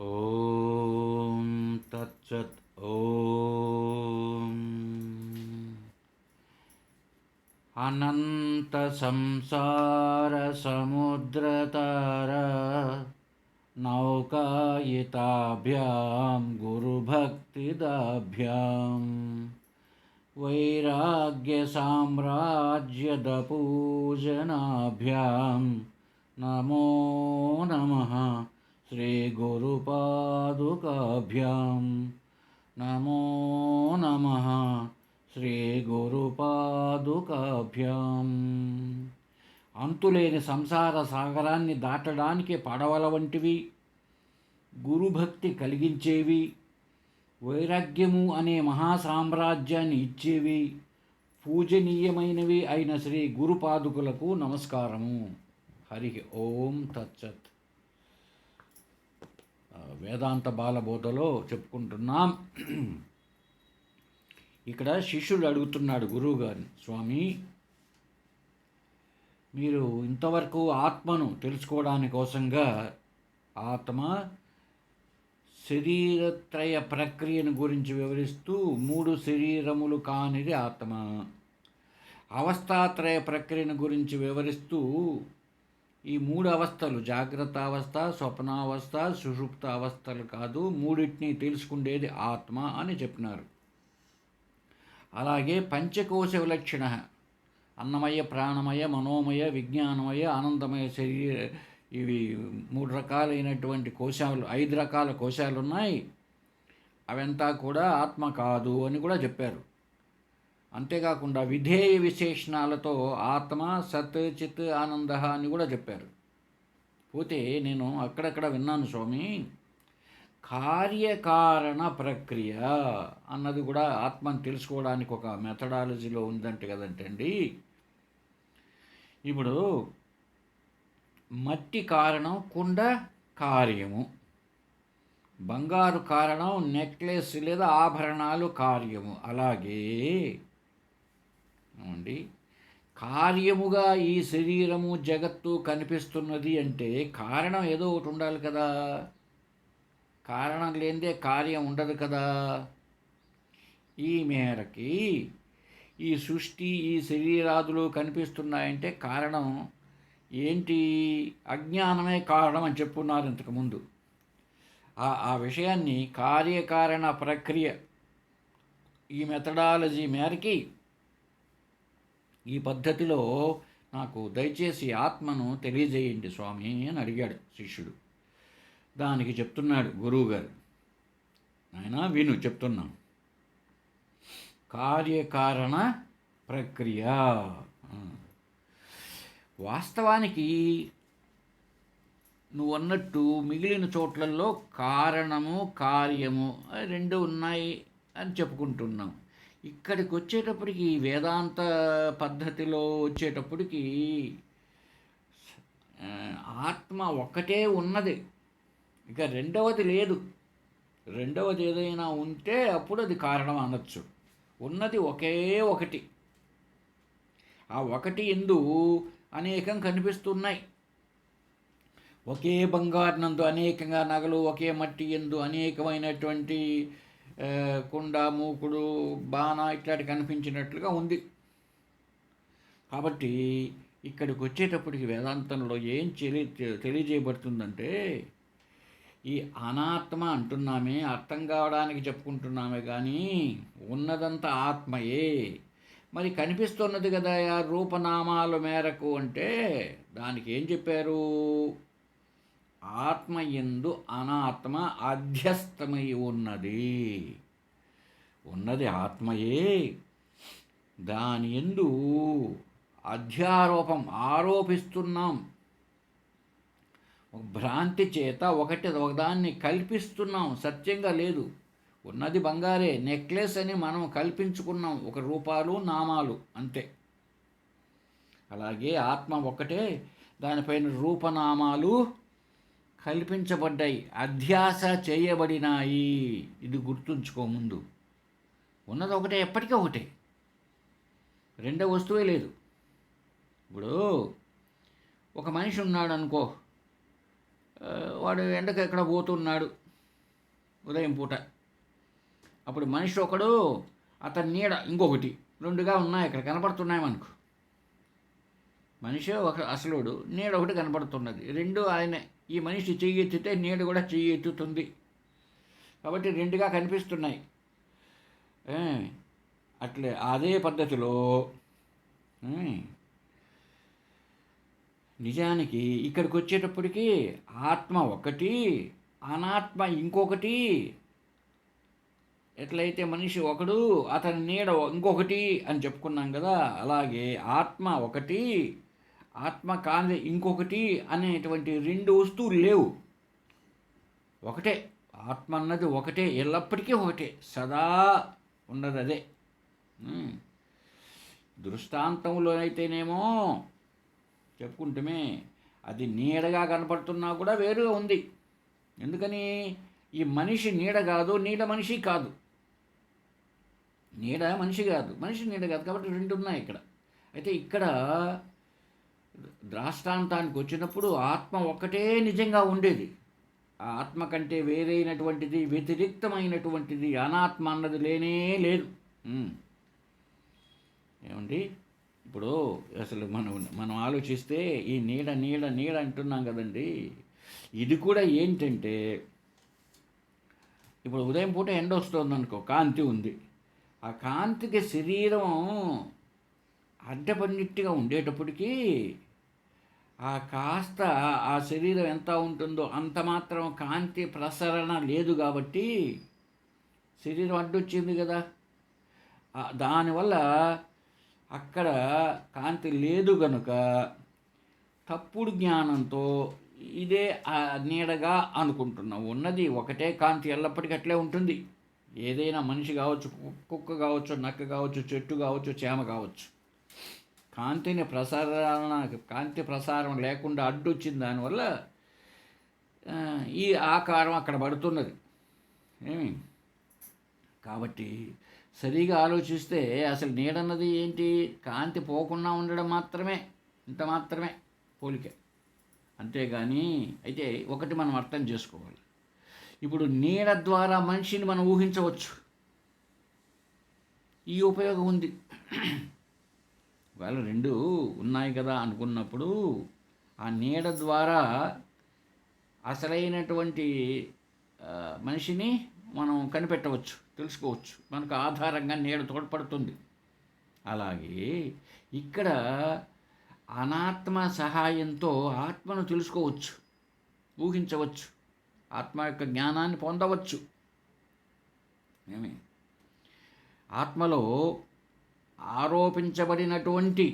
ఓం తత్సత్. ఓం అనంత సంసార సముద్రతర నౌకాయితాభ్యాం గురుభక్తిదాభ్యాం వైరాగ్య సామ్రాజ్యదపూజనాభ్యాం నమో నమః శ్రీ గురుపాదుకాభ్యాం నమో నమః శ్రీ గురుపాదుకాభ్యాం. అంతులేని సంసార సాగరాన్ని దాటడానికి పడవల వంటివి, గురుభక్తి కలిగించేవి, వైరాగ్యము అనే మహాసామ్రాజ్యాన్ని ఇచ్చేవి, పూజనీయమైనవి అయిన శ్రీ గురుపాదుకులకు నమస్కారము. హరి ఓం తత్సత్. వేదాంత బాలబోధలో చెప్పుకుంటున్నాం. ఇక్కడ శిష్యుడు అడుగుతున్నాడు గురువుగారిని, స్వామి మీరు ఇంతవరకు ఆత్మను తెలుసుకోవడానికి కోసంగా ఆత్మ శరీరత్రయ ప్రక్రియను గురించి వివరిస్తూ 3 శరీరములు కానిది ఆత్మ, అవస్థాత్రయ ప్రక్రియను గురించి వివరిస్తూ ఈ 3 అవస్థలు జాగ్రత్త అవస్థ, స్వప్నావస్థ, సుషుప్త అవస్థలు కాదు, మూడింటిని తెలుసుకుండేది ఆత్మ అని చెప్పినారు. అలాగే పంచకోశ విలక్షణ అన్నమయ, ప్రాణమయ, మనోమయ, విజ్ఞానమయ, ఆనందమయ శరీర, ఇవి 3 రకాలైనటువంటి కోశాలు, 5 రకాల కోశాలు ఉన్నాయి. అవంతా కూడా ఆత్మ కాదు అని కూడా చెప్పారు. అంతేకాకుండా విధేయ విశేషణాలతో ఆత్మ సత్ చిత్ ఆనంద అని కూడా చెప్పారు. పోతే నేను అక్కడక్కడ విన్నాను స్వామి, కార్యకారణ ప్రక్రియ అన్నది కూడా ఆత్మను తెలుసుకోవడానికి ఒక మెథడాలజీలో ఉందంటే కదంటండి. ఇప్పుడు మట్టి కారణం కుండ కార్యము, బంగారు కారణం నెక్లెస్ లేదా ఆభరణాలు కార్యము. అలాగే అండి కార్యముగా ఈ శరీరము జగత్తు కనిపిస్తున్నది అంటే కారణం ఏదో ఒకటి ఉండాలి కదా. కారణం లేనిదే కార్యం ఉండదు కదా. ఈ మేరకి ఈ సృష్టి, ఈ శరీరాదులు కనిపిస్తున్నాయంటే కారణం ఏంటి? అజ్ఞానమే కారణం అని చెప్పున్నారు ఇంతకుముందు. ఆ విషయాన్ని కార్యకారణ ప్రక్రియ ఈ మెథడాలజీ మేరకి, ఈ పద్ధతిలో నాకు దయచేసి ఆత్మను తెలియజేయండి స్వామి అని అడిగాడు శిష్యుడు. దానికి చెప్తున్నాడు గురువుగారు, ఆయన విను చెప్తున్నాం. కార్యకారణ ప్రక్రియ వాస్తవానికి నువ్వు అన్నట్టు మిగిలిన చోట్లలో కారణము కార్యము 2 ఉన్నాయి అని చెప్పుకుంటున్నాం. ఇక్కడికి వచ్చేటప్పటికి వేదాంత పద్ధతిలో వచ్చేటప్పటికి ఆత్మ ఒక్కటే ఉన్నది, ఇక రెండవది లేదు. రెండవది ఏదైనా ఉంటే అప్పుడు అది కారణం అనొచ్చు. ఉన్నది ఒకే ఒకటి. ఆ ఒకటి ఎందు అనేకం కనిపిస్తున్నాయి. ఒకే బంగారు నందు అనేకంగా నగలు, ఒకే మట్టి ఎందు అనేకమైనటువంటి కుండ, మూకుడు, బాణ ఇట్లాంటి కనిపించినట్లుగా ఉంది. కాబట్టి ఇక్కడికి వచ్చేటప్పటికి వేదాంతంలో ఏం తెలియజేయబడుతుందంటే, ఈ అనాత్మ అంటున్నామే, అర్థం కావడానికి చెప్పుకుంటున్నామే కానీ ఉన్నదంతా ఆత్మయే. మరి కనిపిస్తున్నది కదా రూపనామాల మేరకు అంటే దానికి ఏం చెప్పారు? ఆత్మ యందు అనాత్మ అధ్యస్థమై ఉన్నది ఆత్మయే. దాని యందు అధ్యారోపం ఆరోపిస్తున్నాం. భ్రాంతి చేత ఒకదాన్ని కల్పిస్తున్నాం, సత్యంగా లేదు. ఉన్నది బంగారే, నెక్లెస్ అని మనం కల్పించుకున్నాం, ఒక రూపాలు నామాలు అంతే. అలాగే ఆత్మ ఒక్కటే, దానిపైన రూపనామాలు కల్పించబడ్డాయి, అధ్యాస చేయబడినాయి. ఇది గుర్తుంచుకో ముందు. ఉన్నది ఒకటే, ఎప్పటికీ ఒకటే, రెండో వస్తువే లేదు. ఇప్పుడు ఒక మనిషి ఉన్నాడు అనుకో, వాడు ఎండకు ఎక్కడ పోతున్నాడు, ఉదయం పూట. అప్పుడు మనిషి ఒకడు, అతని నీడ ఇంకొకటి, రెండుగా ఉన్నాయి ఇక్కడ కనపడుతున్నాయి మనకు. మనిషి ఒక అసలుడు, నీడ ఒకటి కనపడుతున్నది, రెండు ఆయనే. ఈ మనిషి చెయ్యి ఎత్తితే నీడ కూడా చెయ్యి ఎత్తుతుంది, కాబట్టి రెండుగా కనిపిస్తున్నాయి. అట్లే అదే పద్ధతిలో నిజానికి ఇక్కడికి వచ్చేటప్పటికి ఆత్మ ఒకటి, అనాత్మ ఇంకొకటి. ఎట్లయితే మనిషి ఒకడు, అతని నీడ ఇంకొకటి అని చెప్పుకున్నాం కదా, అలాగే ఆత్మ ఒకటి, ఆత్మ కాని ఇంకొకటి అనేటువంటి రెండు వస్తువులు లేవు. ఒకటే ఆత్మ అన్నది, ఒకటే, ఎల్లప్పటికీ ఒకటే, సదా ఉన్నది అదే. దృష్టాంతంలో అయితేనేమో చెప్పుకుంటమే అది నీడగా కనపడుతున్నా కూడా వేరుగా ఉంది. ఎందుకని? ఈ మనిషి నీడ కాదు, నీడ మనిషి కాదు. నీడ మనిషి కాదు, మనిషి నీడ కాదు, కాబట్టి రెండు ఉన్నాయి ఇక్కడ. అయితే ఇక్కడ దృష్టాంతానికి వచ్చినప్పుడు ఆత్మ ఒక్కటే నిజంగా ఉండేది. ఆ ఆత్మ కంటే వేరైనటువంటిది, వ్యతిరిక్తమైనటువంటిది అనాత్మ అన్నది లేనే లేదు. ఏమండి, ఇప్పుడు అసలు మనం ఆలోచిస్తే ఈ నీడ నీడ నీడ అంటున్నాం కదండి, ఇది కూడా ఏంటంటే, ఇప్పుడు ఉదయం పూట ఎండ వస్తుంది అనుకో, కాంతి ఉంది, ఆ కాంతికి శరీరం అడ్డపడినట్టుగా ఉండేటప్పటికీ ఆ కాస్త ఆ శరీరం ఎంత ఉంటుందో అంత మాత్రం కాంతి ప్రసరణ లేదు, కాబట్టి శరీరం అడ్డొచ్చింది కదా, దానివల్ల అక్కడ కాంతి లేదు గనుక తప్పుడు జ్ఞానంతో ఇదే నీడగా అనుకుంటున్నాం. ఉన్నది ఒకటే కాంతి, ఎల్లప్పటికీ అట్లే ఉంటుంది. ఏదైనా మనిషి కావచ్చు, కుక్క కావచ్చు, నక్క కావచ్చు, చెట్టు కావచ్చు, చేమ కావచ్చు, కాంతి ప్రసారం లేకుండా అడ్డొచ్చింది, దానివల్ల ఈ ఆకారం అక్కడ పడుతున్నది. కాబట్టి సరిగా ఆలోచిస్తే అసలు నీడన్నది ఏంటి? కాంతి పోకుండా ఉండడం మాత్రమే, ఇంత మాత్రమే పోలిక, అంతేగాని. అయితే ఒకటి మనం అర్థం చేసుకోవాలి, ఇప్పుడు నీడ ద్వారా మనిషిని మనం ఊహించవచ్చు, ఈ ఉపయోగం ఉంది. వాళ్ళు రెండు ఉన్నాయి కదా అనుకున్నప్పుడు ఆ నీడ ద్వారా అసలైనటువంటి మనిషిని మనం కనిపెట్టవచ్చు, తెలుసుకోవచ్చు, మనకు ఆధారంగా నీడ తోడ్పడుతుంది. అలాగే ఇక్కడ అనాత్మ సహాయంతో ఆత్మను తెలుసుకోవచ్చు, ఊహించవచ్చు, ఆత్మ యొక్క జ్ఞానాన్ని పొందవచ్చు. ఆత్మలో ఆరోపించబడినటువంటి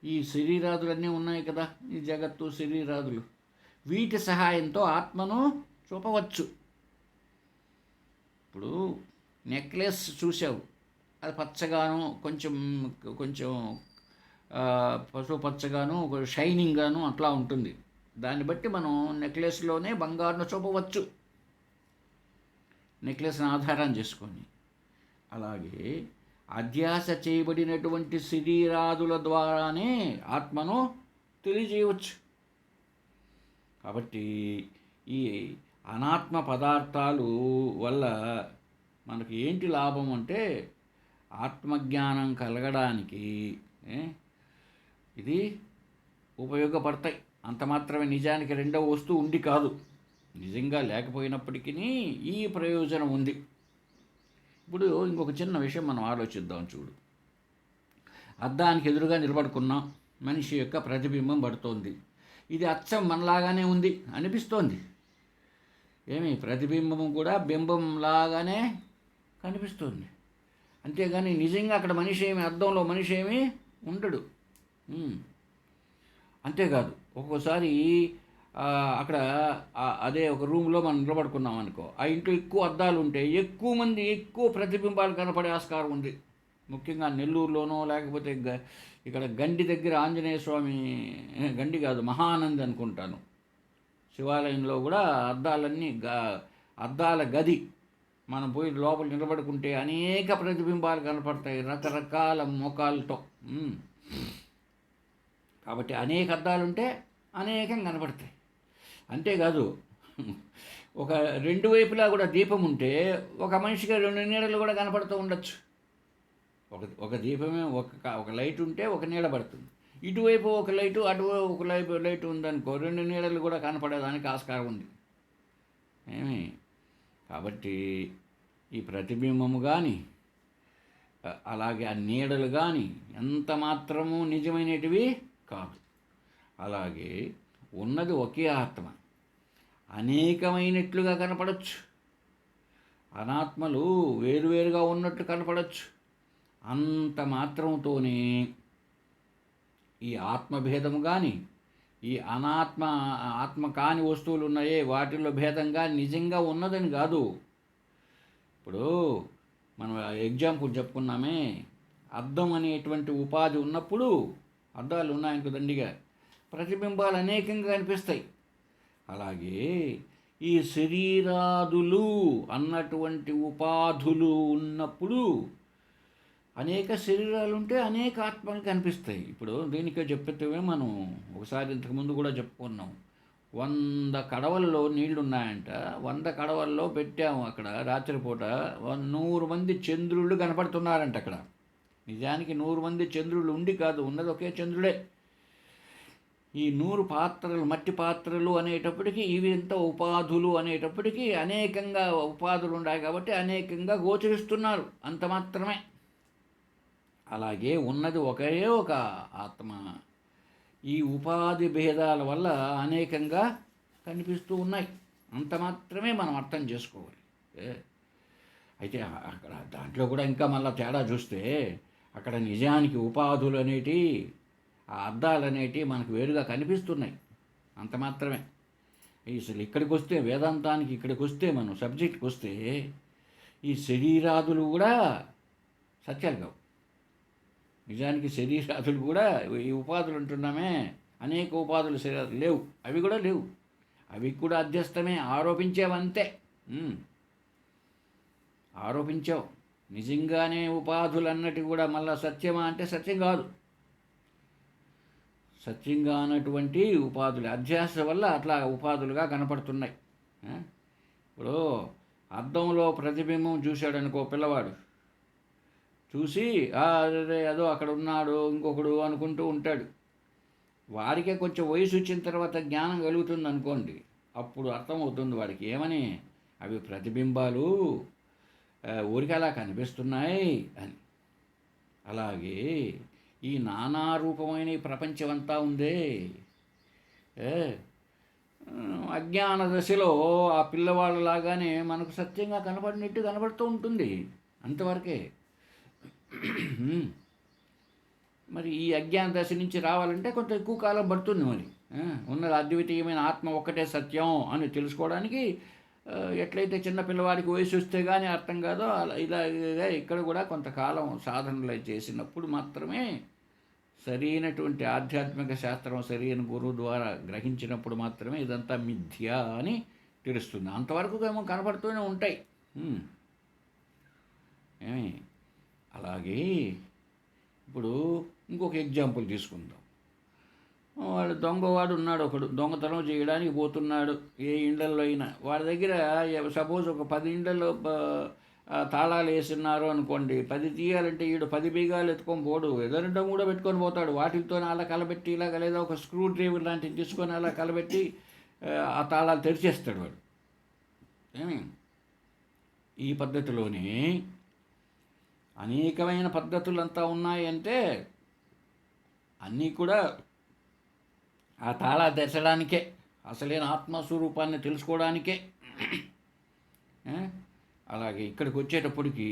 ఈ శరీరాదులన్నీ ఉన్నాయి కదా, ఈ జగత్తు శరీరాదులు, వీటి సహాయంతో ఆత్మను చూపవచ్చు. ఇప్పుడు నెక్లెస్ చూసావు, అది పచ్చగాను, కొంచెం కొంచెం పసుపు పచ్చగాను, షైనింగ్గాను అట్లా ఉంటుంది. దాన్ని బట్టి మనం నెక్లెస్లోనే బంగారును చూపవచ్చు, నెక్లెస్ని ఆధారం చేసుకొని. అలాగే అధ్యాస చేయబడినటువంటి శరీరాదుల ద్వారానే ఆత్మను తెలియజేయవచ్చు. కాబట్టి ఈ అనాత్మ పదార్థాలు వల్ల మనకు ఏంటి లాభం అంటే, ఆత్మజ్ఞానం కలగడానికి ఇది ఉపయోగపడతాయి, అంత మాత్రమే. నిజానికి రెండవ వస్తువు ఉండి కాదు, నిజంగా లేకపోయినప్పటికీ ఈ ప్రయోజనం ఉంది. ఇప్పుడు ఇంకొక చిన్న విషయం మనం ఆలోచిద్దాం. చూడు, అద్దానికి ఎదురుగా నిలబడుకున్నాం, మనిషి యొక్క ప్రతిబింబం పడుతోంది, ఇది అచ్చం మనలాగానే ఉంది అనిపిస్తోంది. ప్రతిబింబం కూడా బింబంలాగానే కనిపిస్తుంది, అంతేగాని నిజంగా అక్కడ మనిషి ఏమి, అద్దంలో మనిషి ఏమి ఉండడు. అంతేకాదు, ఒక్కోసారి అక్కడ అదే ఒక రూమ్లో మనం నిలబడుకున్నాం అనుకో, ఆ ఇంట్లో ఎక్కువ అద్దాలు ఉంటే ఎక్కువ మంది ఎక్కువ ప్రతిబింబాలు కనపడే ఆస్కారం ఉంది. ముఖ్యంగా నెల్లూరులోనో, లేకపోతే ఇక్కడ గండి దగ్గర ఆంజనేయ స్వామి, గండి కాదు మహానంది అనుకుంటాను, శివాలయంలో కూడా అద్దాలన్నీ అద్దాల గది, మనం పోయి లోపల నిలబడుకుంటే అనేక ప్రతిబింబాలు కనపడతాయి రకరకాల ముఖాలతో. కాబట్టి అనేక అద్దాలుంటే అనేకం కనపడతాయి. అంతేకాదు, ఒక రెండు వైపులా కూడా దీపం ఉంటే ఒక మనిషికి రెండు నీడలు కూడా కనపడుతూ ఉండొచ్చు. ఒక దీపమే ఒక లైట్ ఉంటే ఒక నీడ పడుతుంది. ఇటువైపు ఒక లైటు, అటువైపు ఒక లైట్ ఉందనుకో, రెండు నీడలు కూడా కనపడేదానికి ఆస్కారం ఉంది. ఏమి కాబట్టి ఈ ప్రతిబింబము కానీ అలాగే ఆ నీడలు కానీ ఎంత మాత్రము నిజమైనటివి కాదు. అలాగే ఉన్నది ఒకే ఆత్మ అనేకమైనట్లుగా కనపడవచ్చు. అనాత్మలు వేరువేరుగా ఉన్నట్టు కనపడవచ్చు. అంత మాత్రంతోనే ఈ ఆత్మభేదము కానీ ఈ ఆత్మ కాని వస్తువులు ఉన్నాయే వాటిల్లో భేదంగా నిజంగా ఉన్నదని కాదు. ఇప్పుడు మనం ఎగ్జాంపుల్ చెప్పుకున్నామే, అద్దం అనేటువంటి ఉపాధి ఉన్నప్పుడు, అద్దాలు ఉన్నాయనుకో దండిగా, ప్రతిబింబాలు అనేకంగా కనిపిస్తాయి. అలాగే ఈ శరీరాదులు అన్నటువంటి ఉపాధులు ఉన్నప్పుడు అనేక శరీరాలు ఉంటే అనేక ఆత్మలు కనిపిస్తాయి. ఇప్పుడు దీనికే చెప్పితే మనం ఒకసారి ఇంతకుముందు కూడా చెప్పుకున్నాం, 100 కడవల్లో నీళ్లు ఉన్నాయంట. 100 కడవల్లో పెట్టాము అక్కడ రాత్రిపూట 100 మంది చంద్రుళ్ళు కనపడుతున్నారంట అక్కడ. నిజానికి 100 మంది చంద్రుళ్ళు ఉండి కాదు, ఉన్నది ఒకే చంద్రుడే. ఈ 100 పాత్రలు, మట్టి పాత్రలు అనేటప్పటికీ ఇవి ఎంత ఉపాధులు అనేటప్పటికీ అనేకంగా ఉపాధులు ఉన్నాయి కాబట్టి అనేకంగా గోచరిస్తున్నారు, అంత మాత్రమే. అలాగే ఉన్నది ఒకే ఒక ఆత్మ. ఈ ఉపాధి భేదాల వల్ల అనేకంగా కనిపిస్తూ ఉన్నాయి, అంత మాత్రమే మనం అర్థం చేసుకోవాలి. అయితే అక్కడ దాంట్లో కూడా ఇంకా మళ్ళీ తేడా చూస్తే, అక్కడ నిజానికి ఉపాధులు అనేటి, ఆ అద్దాలు అనేటి మనకు వేరుగా కనిపిస్తున్నాయి, అంత మాత్రమే. అసలు ఇక్కడికి వస్తే, వేదాంతానికి ఇక్కడికి వస్తే, మనం సబ్జెక్ట్కి వస్తే, ఈ శరీరాదులు కూడా సత్యాలు కావు. నిజానికి శరీరాదులు కూడా, ఈ ఉపాధులు ఉంటున్నామే, అనేక ఉపాధులు శరీరాలు లేవు, అవి కూడా లేవు, అవి కూడా అధ్యస్థమే. ఆరోపించావంతే, ఆరోపించావు. నిజంగానే ఉపాధులు అన్నట్టు కూడా మళ్ళీ సత్యమా అంటే సత్యం కాదు. సత్యంగా అన్నటువంటి ఉపాధులు అధ్యాస వల్ల అట్లా ఉపాధులుగా కనపడుతున్నాయి. ఇప్పుడు అద్దంలో ప్రతిబింబం చూశాడనుకో పిల్లవాడు, చూసి అదే అదో అక్కడ ఉన్నాడు ఇంకొకడు అనుకుంటూ ఉంటాడు. వాడికే కొంచెం వయసు వచ్చిన తర్వాత జ్ఞానం కలుగుతుంది అనుకోండి, అప్పుడు అర్థమవుతుంది వాడికి ఏమని, అవి ప్రతిబింబాలు, ఊరికి అలా కనిపిస్తున్నాయి అని. అలాగే ఈ నానారూపమైన ఈ ప్రపంచమంతా ఉందే, అజ్ఞాన దశలో ఆ పిల్లవాళ్ళలాగానే మనకు సత్యంగా కనపడినట్టు కనపడుతూ ఉంటుంది, అంతవరకే. మరి ఈ అజ్ఞాన దశ నుంచి రావాలంటే కొంత ఎక్కువ కాలం పడుతుంది. మరి ఉన్నది అద్వితీయమైన ఆత్మ ఒక్కటే సత్యం అని తెలుసుకోవడానికి ఎట్లయితే చిన్న పిల్లవాడికి వయసు వస్తే కానీ అర్థం కాదో, అలా ఇలాగా ఇక్కడ కూడా కొంతకాలం సాధనలు చేసినప్పుడు మాత్రమే సరైనటువంటి ఆధ్యాత్మిక శాస్త్రం సరైన గురువు ద్వారా గ్రహించినప్పుడు మాత్రమే ఇదంతా మిథ్య అని తెలుస్తుంది. అంతవరకు ఏమో కనపడుతూనే ఉంటాయి. ఏమి అలాగే ఇప్పుడు ఇంకొక ఎగ్జాంపుల్ తీసుకుందాం. వాడు దొంగవాడు ఉన్నాడు, ఒకడు దొంగతనం చేయడానికి పోతున్నాడు ఏ ఇండ్లలో అయినా. వాడి దగ్గర సపోజ్ ఒక 10 ఇండ్లలో తాళాలు వేస్తున్నారు అనుకోండి, 10 తీయాలంటే ఈడు 10 బీగాలు ఎత్తుకొని పోడు, ఎదురంటే కూడా పెట్టుకొని పోతాడు. వాటితో అలా కలబెట్టి ఇలాగ, లేదా ఒక స్క్రూ డ్రైవర్ లాంటివి తీసుకొని అలా కలబెట్టి ఆ తాళాలు తెరిచేస్తాడు వాడు. ఏమి ఈ పద్ధతిలోనే అనేకమైన పద్ధతులంతా ఉన్నాయంటే అన్నీ కూడా ఆ తాళా తెరచడానికే, అసలైన ఆత్మస్వరూపాన్ని తెలుసుకోవడానికే. అలాగే ఇక్కడికి వచ్చేటప్పటికి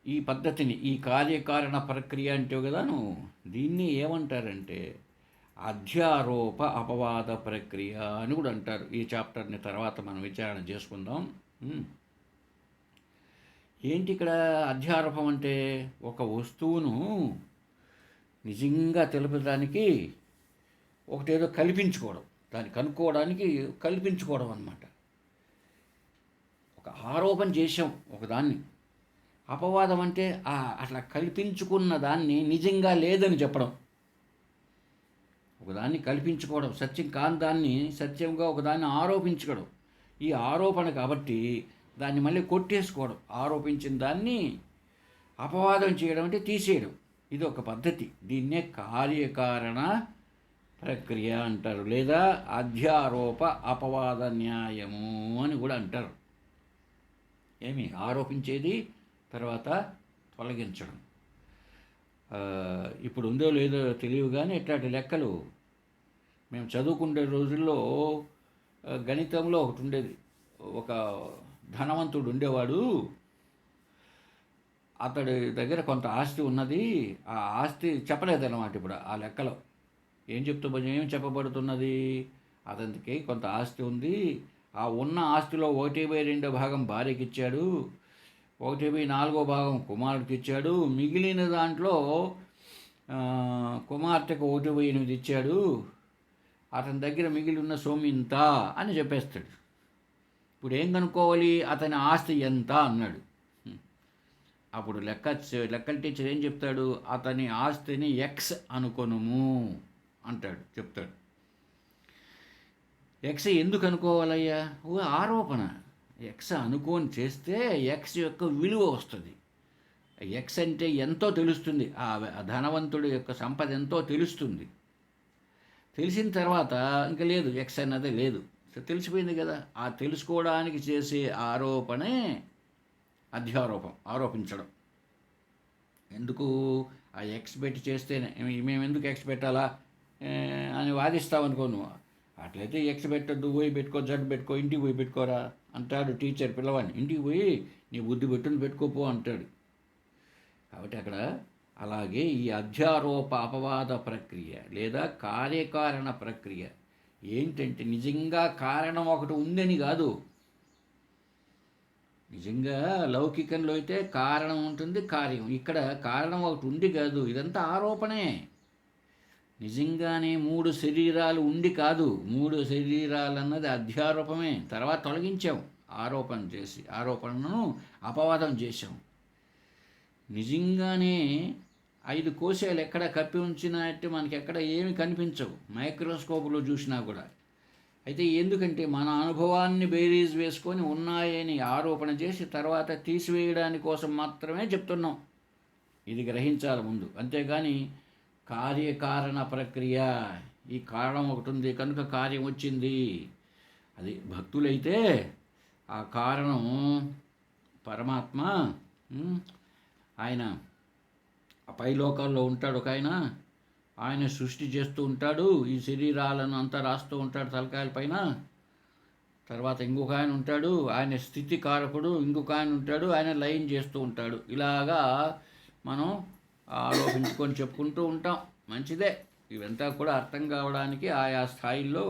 ఈ పద్ధతిని, ఈ కార్యకారణ ప్రక్రియ అంటావు కదా నువ్వు, దీన్ని ఏమంటారంటే అధ్యారోప అపవాద ప్రక్రియ అని కూడా అంటారు. ఈ చాప్టర్ని తర్వాత మనం విచారణ చేసుకుందాం. ఏంటి ఇక్కడ అధ్యారోపం అంటే? ఒక వస్తువును నిజంగా తెలుపడానికి ఒకటేదో కల్పించుకోవడం, దాన్ని కనుక్కోవడానికి కల్పించుకోవడం అన్నమాట. ఒక ఆరోపణ చేసాం ఒకదాన్ని. అపవాదం అంటే అట్లా కల్పించుకున్న దాన్ని నిజంగా లేదని చెప్పడం. ఒకదాన్ని కల్పించుకోవడం, సత్యం కాని దాన్ని సత్యంగా ఒకదాన్ని ఆరోపించుకోవడం. ఈ ఆరోపణ కాబట్టి దాన్ని మళ్ళీ కొట్టేసుకోవడం, ఆరోపించిన దాన్ని అపవాదం చేయడం అంటే తీసేయడం. ఇది ఒక పద్ధతి. దీన్నే కార్యకారణ ప్రక్రియ అంటారు, లేదా అధ్యారోప అపవాద న్యాయము అని కూడా అంటారు. ఏమి ఆరోపించేది తర్వాత తొలగించడం. ఇప్పుడు ఉందో లేదో తెలియదు కానీ ఇట్లాంటి లెక్కలు మేము చదువుకునే రోజుల్లో గణితంలో ఒకటి ఉండేది. ఒక ధనవంతుడు ఉండేవాడు. అతడి దగ్గర కొంత ఆస్తి ఉన్నది. ఆ ఆస్తి చెప్పలేదన్నమాట. ఇప్పుడు ఆ లెక్కలో ఏం చెప్పబడుతున్నది? అతనికి కొంత ఆస్తి ఉంది. ఆ ఉన్న ఆస్తిలో 1/2 భాగం భార్యకి ఇచ్చాడు, 1/4 భాగం కుమారుడికి ఇచ్చాడు, మిగిలిన దాంట్లో కుమార్తెకు 1/8 ఇచ్చాడు. అతని దగ్గర మిగిలి ఉన్న సొమ్ము ఇంత అని చెప్పేస్తాడు. ఇప్పుడు ఏం కనుక్కోవాలి? అతని ఆస్తి ఎంత అన్నాడు. అప్పుడు లెక్కల టీచర్ ఏం చెప్తాడు? అతని ఆస్తిని ఎక్స్ అనుకొనుము అంటాడు, చెప్తాడు. ఎక్స్ ఎందుకు అనుకోవాలయ్యా? ఆరోపణ. ఎక్స్ అనుకోని చేస్తే ఎక్స్ యొక్క విలువ వస్తుంది. ఎక్స్ అంటే ఎంతో తెలుస్తుంది, ఆ ధనవంతుడి యొక్క సంపద ఎంతో తెలుస్తుంది. తెలిసిన తర్వాత ఇంకా లేదు, ఎక్స్ అన్నది లేదు, తెలిసిపోయింది కదా. ఆ తెలుసుకోవడానికి చేసే ఆరోపణే అధ్యారోపం, ఆరోపించడం. ఎందుకు ఆ ఎక్స్ పెట్టి చేస్తేనే, మేము ఎందుకు ఎక్స్ పెట్టాలా అని వాదిస్తామనుకో నువ్వు. అట్లయితే ఎక్స్ పెట్టద్దు, పోయి పెట్టుకో, జడ్ పెట్టుకో, ఇంటికి పోయి పెట్టుకోరా అంటాడు టీచర్ పిల్లవాడిని. ఇంటికి పోయి నీ బుద్ధి పెట్టుని పెట్టుకోపో అంటాడు. కాబట్టి అక్కడ అలాగే ఈ అధ్యారోప అపవాద ప్రక్రియ లేదా కార్యకారణ ప్రక్రియ ఏంటంటే, నిజంగా కారణం ఒకటి ఉందని కాదు. నిజంగా లౌకికంలో అయితే కారణం ఉంటుంది, కార్యం. ఇక్కడ కారణం ఒకటి ఉంది కాదు, ఇదంతా ఆరోపణే. నిజంగానే 3 శరీరాలు ఉండి కాదు, 3 శరీరాలు అన్నది అధ్యారోపమే. తర్వాత తొలగించాం ఆరోపణ చేసి, ఆరోపణను అపవాదం చేశాం. నిజంగానే 5 కోశాలు ఎక్కడ కప్పి ఉంచినట్టు మనకి ఎక్కడ ఏమి కనిపించవు మైక్రోస్కోప్లో చూసినా కూడా. అయితే ఎందుకంటే మన అనుభవాన్ని బేరీజ్ వేసుకొని ఉన్నాయని ఆరోపణ చేసి తర్వాత తీసివేయడానికి కోసం మాత్రమే చెప్తున్నాం. ఇది గ్రహించాలి ముందు. అంతేగాని కార్యకారణ ప్రక్రియ, ఈ కారణం ఒకటి ఉంది కనుక కార్యం వచ్చింది. అది భక్తులైతే ఆ కారణం పరమాత్మ, ఆయన పైలోకాల్లో ఉంటాడు ఒక ఆయన సృష్టి చేస్తూ ఉంటాడు. ఈ శరీరాలను అంతా రాస్తూ ఉంటాడు తలకాయల పైన. తర్వాత ఇంకొక ఆయన ఉంటాడు, ఆయన స్థితి కారకుడు. ఇంకొక ఆయన ఉంటాడు, ఆయన లయం చేస్తూ ఉంటాడు. ఇలాగా మనం ఆలోచించుకొని చెప్పుకుంటూ ఉంటాం. మంచిదే. ఇవంతా కూడా అర్థం కావడానికి ఆయా స్థాయిల్లో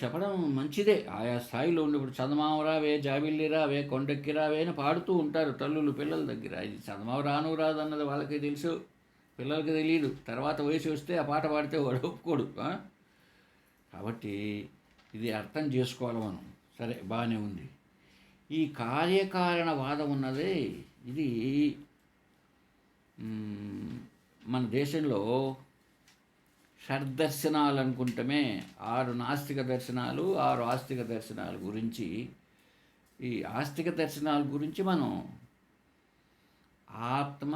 చెప్పడం మంచిదే. ఆయా స్థాయిలో ఉన్నప్పుడు చందమామరావే, జాబిల్లిరావే, కొండెక్కిరావే అని పాడుతూ ఉంటారు తల్లులు పిల్లల దగ్గర. ఇది చందమామ రాను రాదు అన్నది వాళ్ళకి తెలుసు, పిల్లలకి తెలియదు. తర్వాత వయసు వస్తే ఆ పాట పాడితే వాడు ఒప్పుకోడు. కాబట్టి ఇది అర్థం చేసుకోవాలి మనం. సరే, బాగానే ఉంది. ఈ కార్యకారణ వాదం ఉన్నదే, ఇది మన దేశంలో షడ్దర్శనాలు అనుకుంటమే. 6 నాస్తిక దర్శనాలు, 6 ఆస్తిక దర్శనాల గురించి. ఈ ఆస్తిక దర్శనాల గురించి మనం ఆత్మ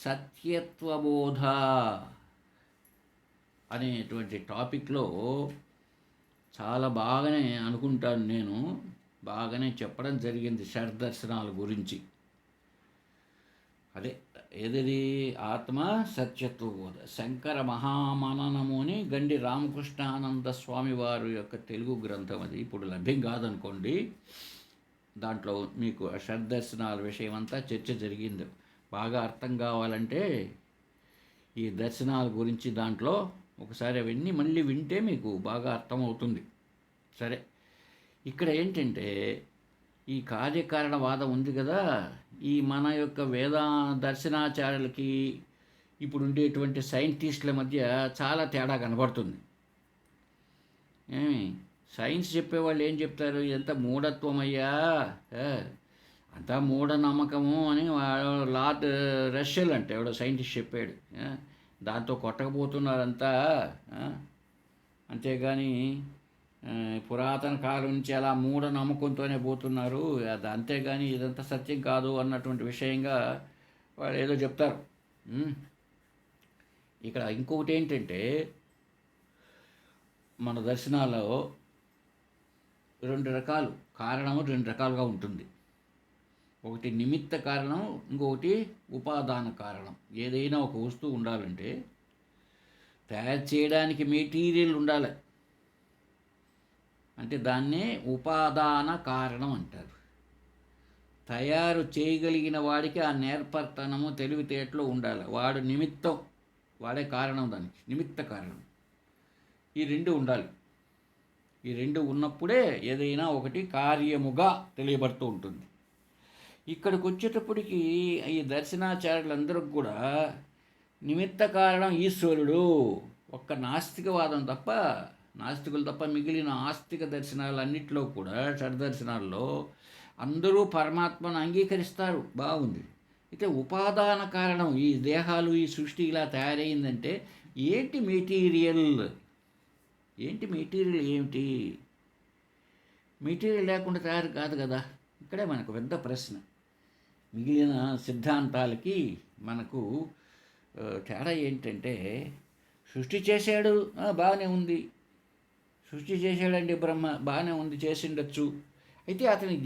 సత్యత్వబోధ అనేటువంటి టాపిక్లో చాలా బాగానే అనుకుంటాను నేను, బాగానే చెప్పడం జరిగింది షడ్దర్శనాల గురించి. అదే ఏది ఆత్మ సత్యత్వబోధ, శంకర మహామననము అని గండి రామకృష్ణానంద స్వామి వారి యొక్క తెలుగు గ్రంథం. అది ఇప్పుడు లభ్యం కాదనుకోండి. దాంట్లో మీకు షడ్దర్శనాల విషయం అంతా చర్చ జరిగింది. బాగా అర్థం కావాలంటే ఈ దర్శనాల గురించి దాంట్లో ఒకసారి అవన్నీ మళ్ళీ వింటే మీకు బాగా అర్థమవుతుంది. సరే, ఇక్కడ ఏంటంటే ఈ కార్యకారణవాదం ఉంది కదా, ఈ మన యొక్క దర్శనాచార్యులకి ఇప్పుడు ఉండేటువంటి సైంటిస్టుల మధ్య చాలా తేడా కనబడుతుంది. సైన్స్ చెప్పేవాళ్ళు ఏం చెప్తారు? ఎంత మూఢత్వమయ్యా, అంతా మూఢనమ్మకము అని లార్డ్ రష్యల్ అంటే ఎవడో సైంటిస్ట్ చెప్పాడు. దాంతో కొట్టకపోతున్నారంతా. ఆ? అంతేగాని పురాతన కాలం నుంచి అలా మూఢనమ్మకంతోనే పోతున్నారు. అది అంతేగాని ఇదంతా సత్యం కాదు అన్నటువంటి విషయంగా వాళ్ళు ఏదో చెప్తారు. ఉమ్. ఇక్కడ ఇంకొకటి ఏంటంటే, మన దర్శనాల్లో రెండు రకాలు కారణము రెండు రకాలుగా ఉంటుంది. ఒకటి నిమిత్త కారణం, ఇంకొకటి ఉపాదాన కారణం. ఏదైనా ఒక వస్తువు ఉండాలంటే తయారు చేయడానికి మెటీరియల్ ఉండాలి, అంటే దాన్నే ఉపాదాన కారణం అంటారు. తయారు చేయగలిగిన వాడికి ఆ నేర్పర్తనము తెలివితేటలో ఉండాలి. వాడు నిమిత్తం, వాడే కారణం, దానికి నిమిత్త కారణం. ఈ రెండు ఉండాలి. ఈ రెండు ఉన్నప్పుడే ఏదైనా ఒకటి కార్యముగా తెలియబడుతూ ఉంటుంది. ఇక్కడికి వచ్చేటప్పటికి ఈ దర్శనాచార్యులందరికి కూడా నిమిత్త కారణం ఈశ్వరుడు. ఒక్క నాస్తికవాదం తప్ప, నాస్తికులు తప్ప మిగిలిన ఆస్తిక దర్శనాలన్నింటిలో కూడా, షడ్దర్శనాల్లో అందరూ పరమాత్మను అంగీకరిస్తారు. బాగుంది. అయితే ఉపాదాన కారణం, ఈ దేహాలు, ఈ సృష్టి ఇలా తయారైందంటే ఏంటి మెటీరియల్? ఏంటి మెటీరియల్? ఏమిటి మెటీరియల్? లేకుండా తయారు కాదు కదా. ఇక్కడే మనకు పెద్ద ప్రశ్న. మిగిలిన సిద్ధాంతాలకి మనకు తేడా ఏంటంటే, సృష్టి చేశాడు, బాగానే ఉంది. సృష్టి చేశాడండి బ్రహ్మ, బాగానే ఉంది, చేసిండొచ్చు. అయితే అతని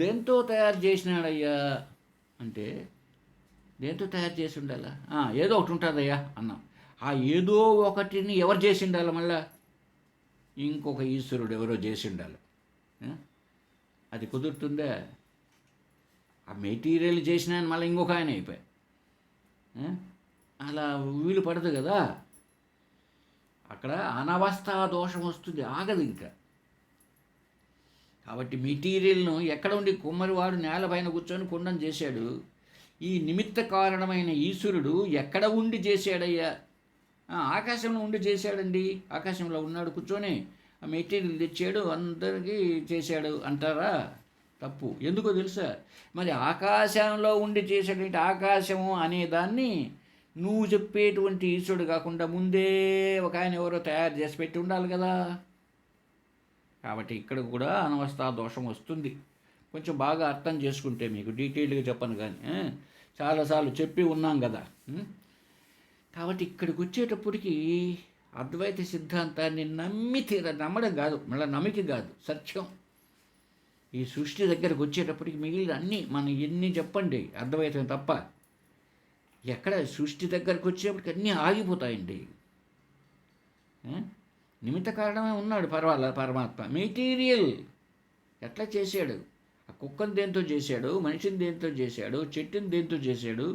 దేంతో తయారు చేసినాడయ్యా అంటే, దేంతో తయారు చేసి ఉండాలా? ఏదో ఒకటి ఉంటుందయ్యా అన్నాం. ఆ ఏదో ఒకటిని ఎవరు చేసి ఉండాలి? మళ్ళా ఇంకొక ఈశ్వరుడు ఎవరో చేసి ఉండాలి. అది కుదురుతుందా? ఆ మెటీరియల్ చేసిన ఆయన మళ్ళీ ఇంకొక ఆయన అయిపోయి అలా వీలు పడదు కదా. అక్కడ అనవస్థా దోషం వస్తుంది, ఆగదు ఇంకా. కాబట్టి మెటీరియల్ను ఎక్కడ ఉండి, కుమ్మరివాడు నేలపైన కూర్చొని కుండను చేశాడు. ఈ నిమిత్త కారణమైన ఈశ్వరుడు ఎక్కడ ఉండి చేశాడయ్యా? ఆకాశంలో ఉండి చేశాడండి. ఆకాశంలో ఉన్నాడు కూర్చొని, ఆ మెటీరియల్ తెచ్చాడు, అందరికీ చేశాడు అంటారా? తప్పు. ఎందుకో తెలుసా? మరి ఆకాశంలో ఉండి చేసేటువంటి ఆకాశము అనేదాన్ని నువ్వు చెప్పేటువంటి ఈశ్వరుడు కాకుండా ముందే ఒక ఆయన ఎవరో తయారు చేసి పెట్టి ఉండాలి కదా. కాబట్టి ఇక్కడ కూడా అనవస్థా దోషం వస్తుంది. కొంచెం బాగా అర్థం చేసుకుంటే, మీకు డీటెయిల్గా చెప్పను కానీ చాలాసార్లు చెప్పి ఉన్నాం కదా. కాబట్టి ఇక్కడికి వచ్చేటప్పటికి అద్వైత సిద్ధాంతాన్ని నమ్మడం కాదు, మళ్ళీ నమ్మిక కాదు, సత్యం. ఈ సృష్టి దగ్గరకు వచ్చేటప్పటికి మిగిలిన అన్నీ మనం ఎన్ని చెప్పండి, అద్వైతం తప్ప ఎక్కడ సృష్టి దగ్గరకు వచ్చేప్పటికి అన్నీ ఆగిపోతాయండి. నిమిత్త కారణమే ఉన్నాడు పరమాత్మ. మెటీరియల్ ఎట్లా చేశాడు? ఆ కుక్కను దేంతో చేశాడు, మనిషిని దేంతో చేశాడు, చెట్టుని దేంతో చేశాడు.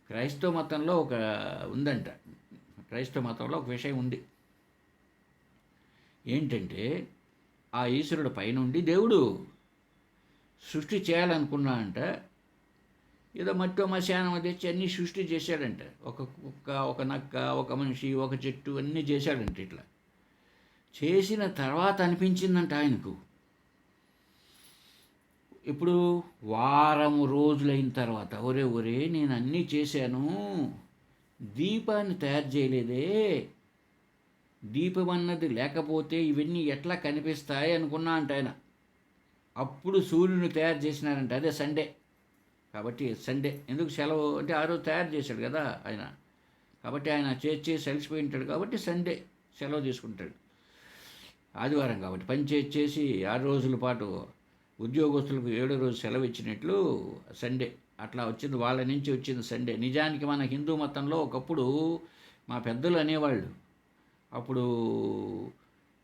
క్రైస్తవ మతంలో ఒక ఉందంట, క్రైస్తవ మతంలో ఒక విషయం ఉంది. ఏంటంటే, ఆ ఈశ్వరుడు పైనుండి దేవుడు సృష్టి చేయాలనుకున్నాడంట. ఏదో మట్టో మశానం తెచ్చి అన్నీ సృష్టి చేశాడంట. ఒక కుక్క, ఒక నక్క, ఒక మనిషి, ఒక చెట్టు, అన్నీ చేశాడంట. ఇట్లా చేసిన తర్వాత అనిపించిందంట ఆయనకు, ఇప్పుడు వారం రోజులైన తర్వాత, ఒరే నేను అన్నీ చేశాను, దీపాన్ని తయారు చేయలేదే, దీపం అన్నది లేకపోతే ఇవన్నీ ఎట్లా కనిపిస్తాయి అనుకున్నా అంట ఆయన. అప్పుడు సూర్యుని తయారు చేసినారంట. అదే సండే. కాబట్టి సండే ఎందుకు సెలవు అంటే, ఆ రోజు తయారు చేశాడు కదా ఆయన. కాబట్టి ఆయన చేసి అలసిపోయి ఉంటాడు కాబట్టి సండే సెలవు తీసుకుంటాడు. ఆదివారం కాబట్టి పని చేసి 6 రోజుల పాటు ఉద్యోగస్తులకు 7వ రోజు సెలవు ఇచ్చినట్లు సండే అట్లా వచ్చింది, వాళ్ళ నుంచి వచ్చింది సండే. నిజానికి మన హిందూ మతంలో ఒకప్పుడు మా పెద్దలు అనేవాళ్ళు, అప్పుడు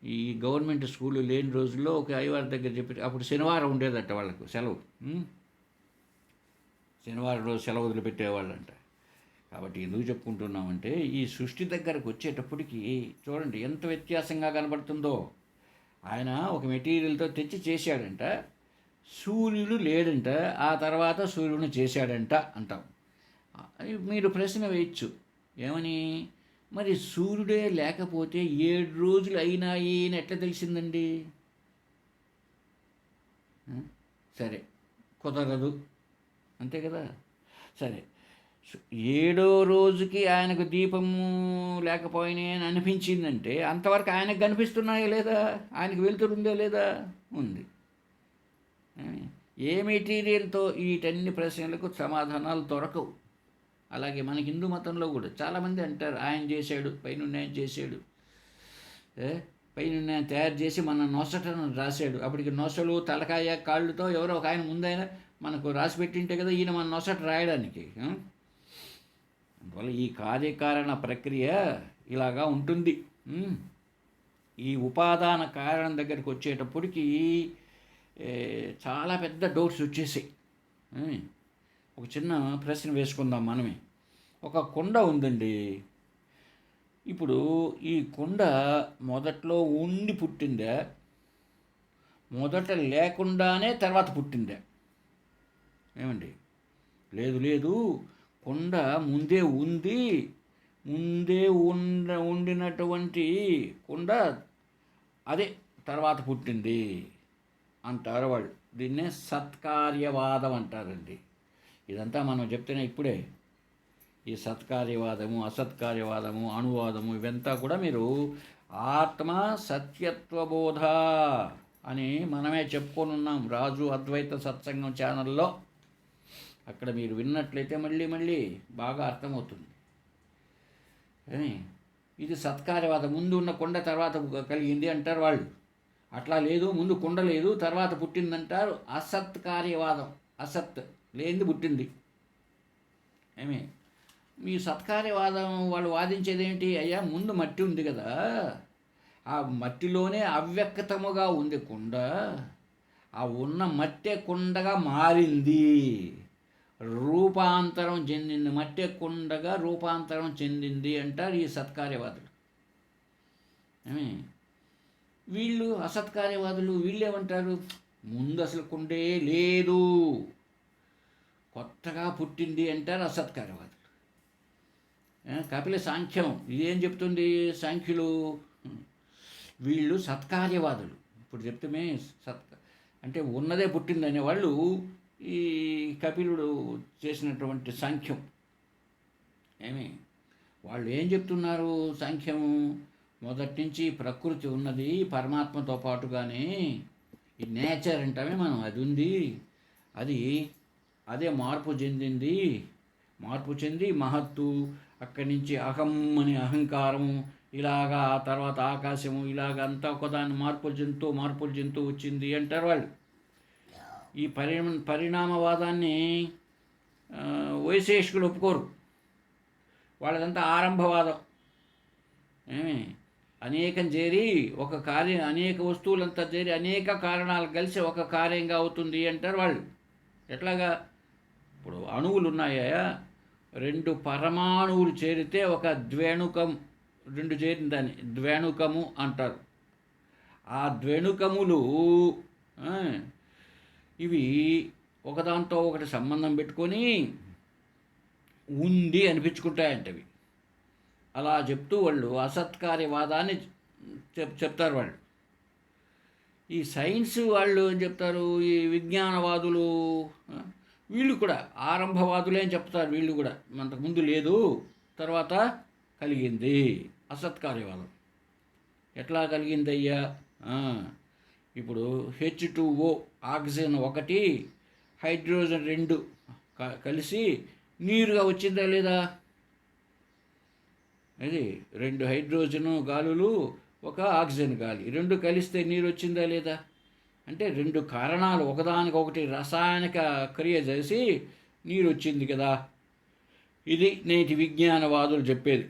ఈ గవర్నమెంట్ స్కూళ్ళు లేని రోజుల్లో ఒక అయ్యవారి దగ్గర చెప్పి, అప్పుడు శనివారం ఉండేదట వాళ్ళకు సెలవు. శనివారం రోజు సెలవు వదిలిపెట్టేవాళ్ళంట. కాబట్టి ఎందుకు చెప్పుకుంటున్నామంటే, ఈ సృష్టి దగ్గరకు వచ్చేటప్పటికి చూడండి ఎంత వ్యత్యాసంగా కనబడుతుందో. ఆయన ఒక మెటీరియల్తో తెచ్చి చేశాడంట, సూర్యుడు లేడంట, ఆ తర్వాత సూర్యుడిని చేశాడంట అంటాం. మీరు ప్రశ్న వేయచ్చు, ఏమని? మరి సూర్యుడే లేకపోతే 7 రోజులు అయినాయి అని ఎట్లా తెలిసిందండి? సరే, కుదరదు, అంతే కదా. సరే, ఏడో రోజుకి ఆయనకు దీపము లేకపోయినాయి అని అనిపించిందంటే అంతవరకు ఆయనకు కనిపిస్తున్నాయా లేదా, ఆయనకు వెళ్తుందో లేదా, ఉంది. ఏ మెటీరియల్తో వీటన్ని ప్రశ్నలకు సమాధానాలు దొరకవు. అలాగే మన హిందూ మతంలో కూడా చాలామంది అంటారు ఆయన చేశాడు, పైన ఆయన చేశాడు, పైన ఆయన తయారు చేసి మన నొసటను రాశాడు. అప్పటికి నొసలు తలకాయ కాళ్ళుతో ఎవరో ఒక ఆయన ముందైనా మనకు రాసి పెట్టింటే కదా ఈయన మన నొసట రాయడానికి. అందువల్ల ఈ కార్యకారణ ప్రక్రియ ఇలాగా ఉంటుంది. ఈ ఉపాదాన కారణం దగ్గరికి వచ్చేటప్పటికి చాలా పెద్ద డౌట్స్ వచ్చేసాయి. ఒక చిన్న ప్రశ్న వేసుకుందాం మనమే. ఒక కొండ ఉందండి. ఇప్పుడు ఈ కొండ మొదట్లో ఉండి పుట్టిందా, మొదట లేకుండానే తర్వాత పుట్టిందా? ఏమండి? లేదు లేదు, కొండ ముందే ఉంది, ముందే ఉండినటువంటి కొండ అదే తర్వాత పుట్టింది అంటారు వాళ్ళు. దీన్నే సత్కార్యవాదం అంటారండి. ఇదంతా మనం చెప్తేనే ఇప్పుడే ఈ సత్కార్యవాదము, అసత్కార్యవాదము, అణువాదము ఇవంతా కూడా మీరు ఆత్మ సత్యత్వబోధ అని మనమే చెప్పుకొని ఉన్నాం రాజు అద్వైత సత్సంగం ఛానల్లో. అక్కడ మీరు విన్నట్లయితే మళ్ళీ మళ్ళీ బాగా అర్థమవుతుంది. ఇది సత్కార్యవాదం. ముందు ఉన్న కొండ తర్వాత కలిగింది అంటారు వాళ్ళు. అట్లా లేదు, ముందు కొండ లేదు తర్వాత పుట్టిందంటారు. అసత్కార్యవాదం. అసత్ లేనిది పుట్టింది. మీ సత్కార్యవాదం వాళ్ళు వాదించేది ఏంటి? అయ్యా ముందు మట్టి ఉంది కదా, ఆ మట్టిలోనే అవ్యక్తముగా ఉంది కొండ, ఆ ఉన్న మట్టే కొండగా మారింది, రూపాంతరం చెందింది, మట్టే కొండగా రూపాంతరం చెందింది అంటారు ఈ సత్కార్యవాదులు. వీళ్ళు అసత్కార్యవాదులు వీళ్ళేమంటారు? ముందు అసలు కొండే లేదు, కొత్తగా పుట్టింది అంటారు అసత్కార్యవాదులు. కపిల సాంఖ్యం ఇదేం చెప్తుంది? సాంఖ్యులు వీళ్ళు సత్కార్యవాదులు. ఇప్పుడు చెప్తే అంటే ఉన్నదే పుట్టిందనే వాళ్ళు ఈ కపిలుడు చేసినటువంటి సాంఖ్యం. వాళ్ళు ఏం చెప్తున్నారు? సాంఖ్యం మొదటి నుంచి ప్రకృతి ఉన్నది పరమాత్మతో పాటుగానే, ఈ నేచర్ అంటామే మనం, అది ఉంది, అదే మార్పు చెందింది, మార్పు చెంది మహత్తు, అక్కడి నుంచి అహం అని అహంకారము, ఇలాగా తర్వాత ఆకాశము, ఇలాగంతా ఒకదాన్ని మార్పులు చెందుతూ వచ్చింది అంటారు వాళ్ళు. ఈ పరిణామవాదాన్ని వైశేషికులు ఒప్పుకోరు. వాళ్ళదంతా ఆరంభవాదం. అనేకం చేరి ఒక కార్యం, అనేక వస్తువులంతా చేరి అనేక కారణాలు కలిసి ఒక కార్యంగా అవుతుంది అంటారు వాళ్ళు. ఎట్లాగా? ఇప్పుడు అణువులు ఉన్నాయా, 2 పరమాణువులు చేరితే ఒక ద్వేణుకం, 2 చేరిన దాన్ని ద్వేణుకము అంటారు. ఆ ద్వేణుకములు ఇవి ఒకదాంతో ఒకటి సంబంధం పెట్టుకొని ఉంది అనిపించుకుంటాయంటవి. అలా చెప్తూ వాళ్ళు అసత్కార్యవాదాన్ని చెప్తారు వాళ్ళు. ఈ సైన్స్ వాళ్ళు ఏం చెప్తారు? ఈ విజ్ఞానవాదులు వీళ్ళు కూడా ఆరంభవాదులే అని చెప్తారు. వీళ్ళు కూడా అంతకుముందు లేదు తర్వాత కలిగింది. అసత్కార్యవాదం. ఎట్లా కలిగింది అయ్యా? ఇప్పుడు H2O ఆక్సిజన్ 1 హైడ్రోజన్ 2 కలిసి నీరుగా వచ్చిందా లేదా? అది 2 హైడ్రోజన్ గాలులు 1 ఆక్సిజన్ గాలి 2 కలిస్తే నీరు వచ్చిందా లేదా? అంటే 2 కారణాలు ఒకదానికొకటి రసాయనిక క్రియ చేసి నీరు వచ్చింది కదా. ఇది నేటి విజ్ఞానవాదులు చెప్పేది.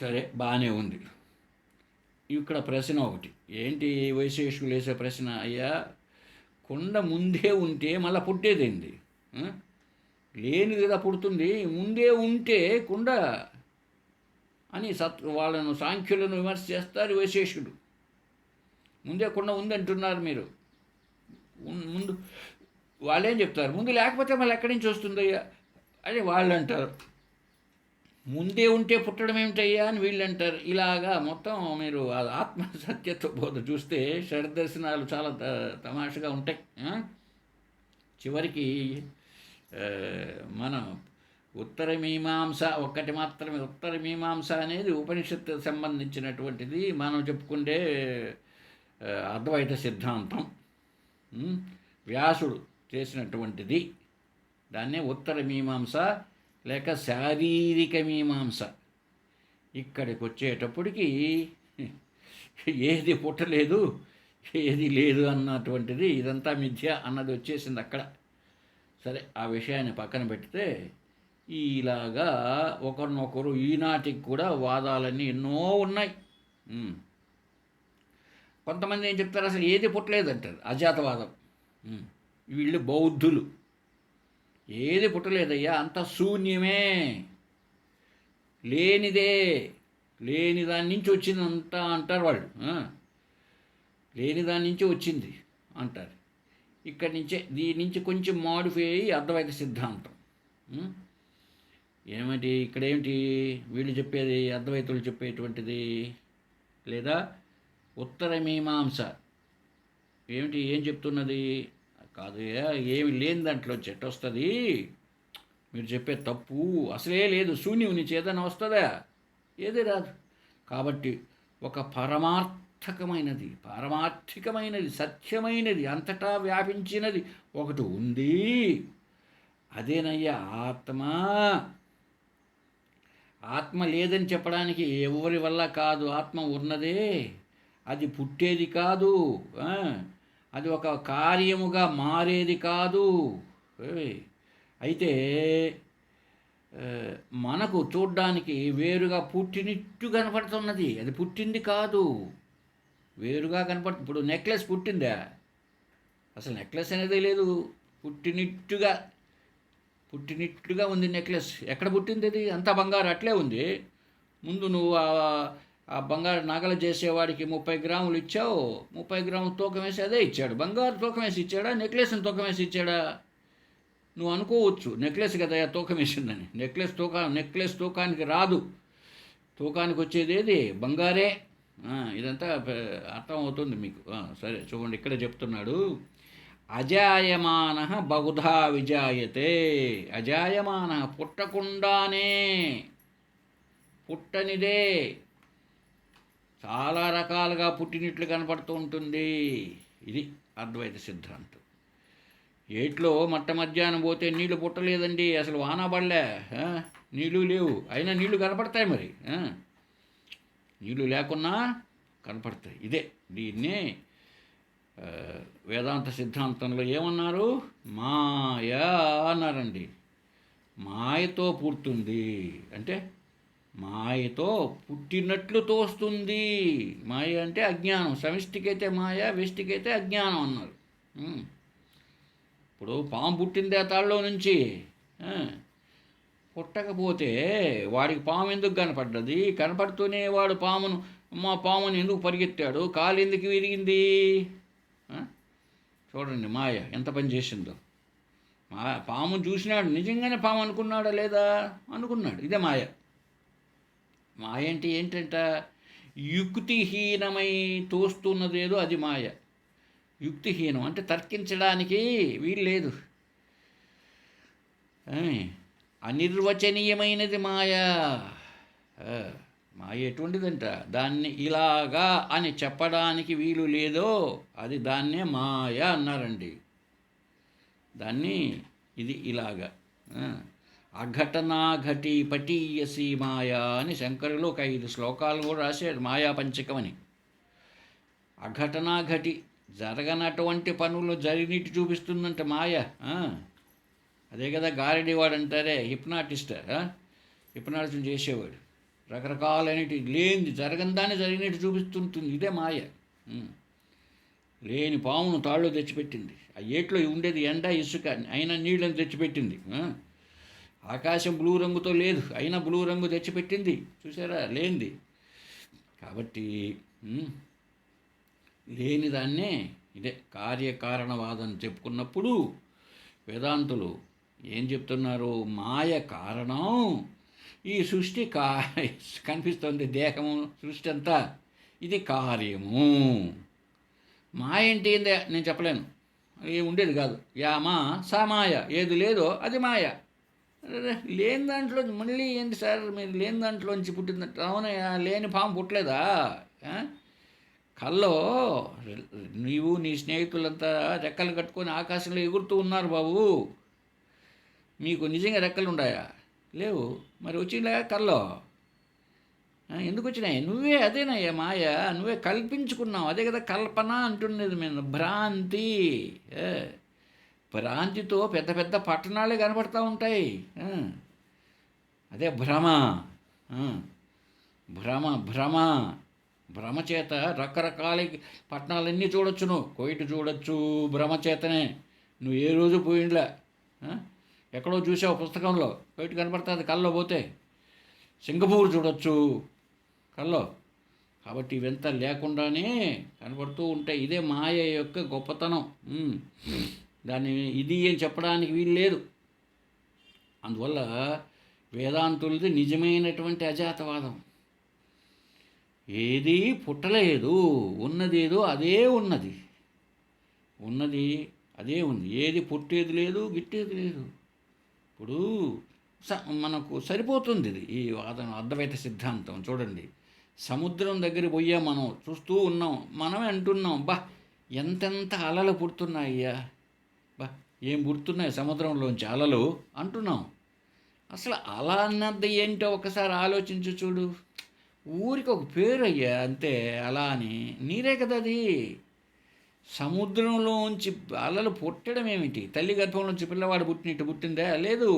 సరే, బాగానే ఉంది. ఇక్కడ ప్రశ్న ఒకటి ఏంటి? వైశేషికులు వేసే ప్రశ్న, అయ్యా కొండ ముందే ఉంటే మళ్ళీ పుట్టేదేంది? లేని కదా పుడుతుంది, ముందే ఉంటే కొండ అని వాళ్ళను సాంఖ్యులను విమర్శ చేస్తారు వైశేషికుడు. ముందే కొండ ఉంది అంటున్నారు మీరు. ముందు వాళ్ళేం చెప్తారు? ముందు లేకపోతే మళ్ళీ ఎక్కడి నుంచి వస్తుందయ్యా అని వాళ్ళు అంటారు. ముందే ఉంటే పుట్టడం ఏమిటయ్యా అని వీళ్ళు అంటారు. ఇలాగా మొత్తం మీరు ఆత్మ సత్యత్వ బోధ చూస్తే షడ్దర్శనాలు చాలా తమాషగా ఉంటాయి. చివరికి ఆ, మన ఉత్తర మీమాంస ఒక్కటి మాత్రమే. ఉత్తర మీమాంస అనేది ఉపనిషత్తు సంబంధించినటువంటిది. మనం చెప్పుకుంటే అద్వైత సిద్ధాంతం వ్యాసుడు చేసినటువంటిది. దాన్నే ఉత్తర మీమాంస లేక శారీరక మీమాంస. ఇక్కడికి వచ్చేటప్పటికి ఏది పుట్టలేదు, ఏది లేదు అన్నటువంటిది, ఇదంతా మిథ్య అన్నది వచ్చేసింది అక్కడ. సరే, ఆ విషయాన్ని పక్కన పెడితే ఇలాగా ఒకరినొకరు ఈనాటికి కూడా వాదాలన్నీ ఎన్నో ఉన్నాయి. కొంతమంది ఏం చెప్తారు, అసలు ఏది పుట్టలేదంటారు, అజాతవాదం. వీళ్ళు బౌద్ధులు. ఏది పుట్టలేదయ్యా, అంత శూన్యమే, లేనిదే, లేని దాని నుంచి వచ్చిందంతా అంటారు వాళ్ళు. లేని దాని నుంచి వచ్చింది అంటారు. ఇక్కడి నుంచే, దీని నుంచి కొంచెం మాడిఫై అయ్యి అద్వైత సిద్ధాంతం. ఏమిటి ఇక్కడేమిటి వీళ్ళు చెప్పేది, అద్వైతులు చెప్పేటువంటిది, లేదా ఉత్తర మీమాంస ఏమిటి, ఏం చెప్తున్నది? కాదు, ఏమి లేని దాంట్లో చెట్టు వస్తుంది, మీరు చెప్పే తప్పు, అసలే లేదు, శూన్యం నుంచి ఏదైనా వస్తుందా? ఏది రాదు. కాబట్టి ఒక పారమార్థికమైనది, సత్యమైనది, అంతటా వ్యాపించినది ఒకటి ఉంది. అదేనయ్యా ఆత్మ. ఆత్మ లేదని చెప్పడానికి ఎవరి వల్ల కాదు. ఆత్మ ఉన్నదే, అది పుట్టేది కాదు, అది ఒక కార్యముగా మారేది కాదు. అయితే మనకు చూడ్డానికి వేరుగా పుట్టినట్టు కనపడుతున్నది, అది పుట్టింది కాదు, వేరుగా కనపడుతుంది. ఇప్పుడు నెక్లెస్ పుట్టిందా? అసలు నెక్లెస్ అనేది లేదు, పుట్టినట్టుగా ఉంది నెక్లెస్. ఎక్కడ పుట్టింది అది? అంతా బంగారు అట్లే ఉంది. ముందు నువ్వు ఆ బంగారు నగలు చేసేవాడికి 30 గ్రాములు ఇచ్చావు, 30 గ్రాములు తూకం వేసి అదే ఇచ్చాడు. బంగారు తూకం వేసి ఇచ్చాడా, నెక్లెస్ని తూకం వేసి ఇచ్చాడా? నువ్వు అనుకోవచ్చు నెక్లెస్ కదా తూకం వేసిందని. నెక్లెస్ తూకానికి రాదు. తూకానికి వచ్చేది ఏది? బంగారే. ఇదంతా అర్థం అవుతుంది మీకు. సరే చూడండి, ఇక్కడ చెప్తున్నాడు, అజాయమాన బహుధా విజాయతే. అజాయమాన పుట్టకుండానే, పుట్టనిదే చాలా రకాలుగా పుట్టినట్లు కనపడుతూ ఉంటుంది. ఇది అద్వైత సిద్ధాంతం. ఏట్లో మధ్యాహ్నం పోతే నీళ్లు పుట్టలేదండి, అసలు వాన పడలే, నీళ్ళు లేవు, అయినా నీళ్లు కనపడతాయి. మరి నీళ్ళు లేకున్నా కనపడతాయి. ఇదే దీన్నే వేదాంత సిద్ధాంతంలో ఏమన్నారు? మాయ అన్నారండి. మాయతో పుడుతుంది అంటే మాయతో పుట్టినట్లు తోస్తుంది. మాయ అంటే అజ్ఞానం. సమిష్టికైతే మాయ, వ్యష్టికైతే అజ్ఞానం అన్నారు. ఇప్పుడు పాము పుట్టిందే తాళ్ళలో నుంచి. పుట్టకపోతే వాడికి పాము ఎందుకు కనపడ్డది? కనపడుతూనే వాడు పాముని ఎందుకు పరిగెత్తాడు? కాలు ఎందుకు విరిగింది? చూడండి మాయ ఎంత పని చేసిందో. పాము చూసినాడు, నిజంగానే పాము అనుకున్నాడా లేదా? అనుకున్నాడు. ఇదే మాయ. మాయ అంటే ఏంటంట? యుక్తిహీనమై తోస్తున్నదేదో అది మాయ. యుక్తిహీనం అంటే తర్కించడానికి వీలు లేదు. అనిర్వచనీయమైనది మాయ. మాయ ఎటువంటిదంట? దాన్ని ఇలాగా అని చెప్పడానికి వీలు లేదో అది దాన్నే మాయ అన్నారండి. దాన్ని ఇది ఇలాగా అఘటనా ఘటి పటీయసి మాయా అని శంకరులు ఒక 5 శ్లోకాలు కూడా రాశాడు, మాయా పంచకమని. అఘటనా ఘటి, జరగనటువంటి పనులు జరిగినట్టు చూపిస్తుందంట మాయ. అదే కదా గారడీవాడు అంటారే, హిప్నాటిజం చేసేవాడు. రకరకాలైనటి లేనిది జరగని దాన్ని జరిగినట్టు చూపిస్తుంటుంది. ఇదే మాయ. లేని పామును తాళ్ళు తెచ్చిపెట్టింది. ఆ ఏట్లో ఉండేది ఎండ ఇసుక, అయినా నీళ్ళని తెచ్చిపెట్టింది. ఆకాశం బ్లూ రంగుతో లేదు, అయినా బ్లూ రంగు తెచ్చిపెట్టింది. చూసారా? లేనిది. కాబట్టి లేనిదాన్నే ఇదే కార్యకారణవాదం చెప్పుకున్నప్పుడు వేదాంతులు ఏం చెప్తున్నారు? మాయ కారణం, ఈ సృష్టి కనిపిస్తుంది, దేహము సృష్టి అంతా ఇది కార్యము. మాయ అంటే ఏందే నేను చెప్పలేను. ఏమి ఉండేది కాదు. యామ సామాయ, ఏది లేదో అది మాయ. అరెరే, లేని దాంట్లో మళ్ళీ ఏంటి సార్ మీరు లేని దాంట్లోంచి పుట్టిందంట? అవునయ్యా, లేని పాము పుట్టలేదా? ఆ? కల్లో నీవు నీ స్నేహితులంతా రెక్కలు కట్టుకొని ఆకాశంలో ఎగురుతూ ఉన్నారు బాబు. మీకు నిజంగా రెక్కలు ఉన్నాయా? లేవు. మరి వచ్చిందా కల్లో? ఎందుకు వచ్చినాయి? నువ్వే అదేనయ్యా మాయ, నువ్వే కల్పించుకున్నావు. అదే కదా కల్పన అంటున్నది. మేము భ్రాంతి. ఏ, భ్రాంతితో పెద్ద పెద్ద పట్టణాలే కనపడతా ఉంటాయి. అదే భ్రమ. ఆ, భ్రమ భ్రమ భ్రమ చేత రకరకాల పట్టణాలన్నీ చూడొచ్చు. నువ్వు కోయిటు చూడొచ్చు భ్రమ చేతనే. నువ్వు ఏ రోజు పోయిండ్లా. ఎక్కడో చూసావు పుస్తకంలో, కోయిటు కనపడుతుంది కల్లో పోతే. సింగపూర్ చూడొచ్చు కల్లో. కాబట్టి ఇవంతా లేకుండానే కనపడుతూ ఉంటాయి. ఇదే మాయ యొక్క గొప్పతనం. దాన్ని ఇది అని చెప్పడానికి వీలు లేదు. అందువల్ల వేదాంతులది నిజమైనటువంటి అజాతవాదం. ఏది పుట్టలేదు, ఉన్నదేదో అదే ఉన్నది. ఉన్నది అదే ఉంది. ఏది పుట్టేది లేదు, గిట్టేది లేదు. ఇప్పుడు మనకు సరిపోతుంది ఇది, ఈ వాదన అద్వైత సిద్ధాంతం. చూడండి, సముద్రం దగ్గర పోయా, మనం చూస్తూ ఉన్నాం. మనమే అంటున్నాం, బా ఎంతెంత అలలు పుడుతున్నాయ్యా, బా ఏం పుడుతున్నాయి సముద్రంలోంచి అలలు అంటున్నాం. అసలు అలా అన్నది ఏంటో ఒకసారి ఆలోచించి చూడు. ఊరికి ఒక పేరు అయ్యా అంతే, అలా అని. నీరే కదా అది. సముద్రంలోంచి అలలు పుట్టడం ఏమిటి? తల్లి గర్భంలోంచి పిల్లవాడు పుట్టినట్టు పుట్టిందా? లేదు.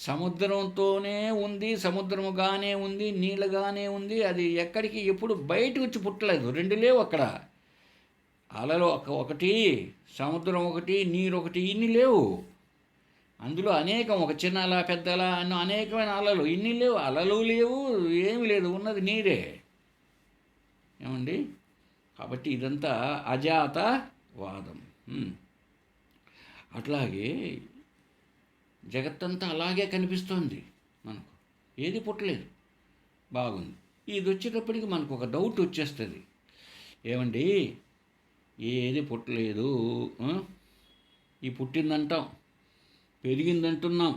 సముద్రంతోనే ఉంది, సముద్రముగానే ఉంది, నీళ్ళగానే ఉంది. అది ఎక్కడికి ఎప్పుడు బయటకు వచ్చి పుట్టలేదు. రెండు లేవు అక్కడ. అలలు ఒకటి, సముద్రం ఒకటి, నీరు ఒకటి, ఇన్ని లేవు. అందులో అనేకం, ఒక చిన్న అల, పెద్ద అల అన్న అనేకమైన అలలు. ఇన్ని లేవు, అలలు లేవు, ఏమి లేదు, ఉన్నది నీరే. ఏమండి? కాబట్టి ఇదంతా అజాతవాదం. అట్లాగే జగత్తంతా అలాగే కనిపిస్తోంది మనకు. ఏది పుట్టలేదు. బాగుంది. ఇది వచ్చేటప్పటికి మనకు ఒక డౌట్ వచ్చేస్తుంది. ఏమండి, ఏది పుట్టలేదు, ఈ పుట్టిందంటాం, పెరిగిందంటున్నాం,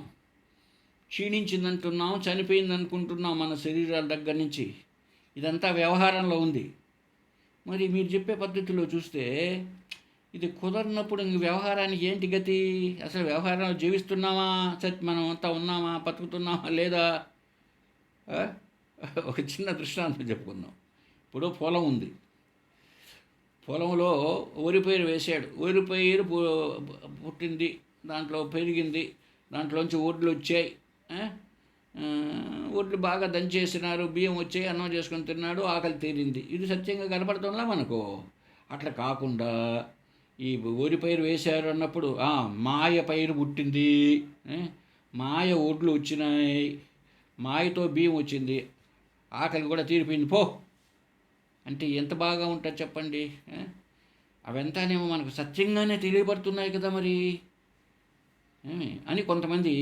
క్షీణించిందంటున్నాం, చనిపోయింది అనుకుంటున్నాం మన శరీరాల దగ్గర నుంచి. ఇదంతా వ్యవహారంలో ఉంది. మరి మీరు చెప్పే పద్ధతిలో చూస్తే ఇది కుదరినప్పుడు ఇంక వ్యవహారానికి ఏంటి గతి? అసలు వ్యవహారంలో జీవిస్తున్నామా, మనం అంతా ఉన్నామా, బతుకుతున్నామా లేదా? ఒక చిన్న దృష్టాంతం చెప్పుకుందాం. ఇప్పుడు పొలం ఉంది. పొలంలో వరి పైరు వేసాడు. వరి పైరు పుట్టింది, దాంట్లో పెరిగింది, దాంట్లోంచి ఒడ్లు వచ్చాయి. ఒడ్లు బాగా దంచేసినారు, బియ్యం వచ్చాయి, అన్నం చేసుకొని తిన్నాడు, ఆకలి తీరింది. ఇది సత్యంగా కనపడుతుందా మనకు? అట్లా కాకుండా ఈ వరి పైరు వేశారు అన్నప్పుడు మాయ పైరు పుట్టింది, మాయ ఒడ్లు వచ్చినాయి, మాయతో బియ్యం వచ్చింది, ఆకలి కూడా తీరిపోయింది పో అంటే ఎంత బాగా ఉంటుంది చెప్పండి? అవంతానేమో మనకు సత్యంగానే తెలియబడుతున్నాయి కదా మరి అని కొంతమంది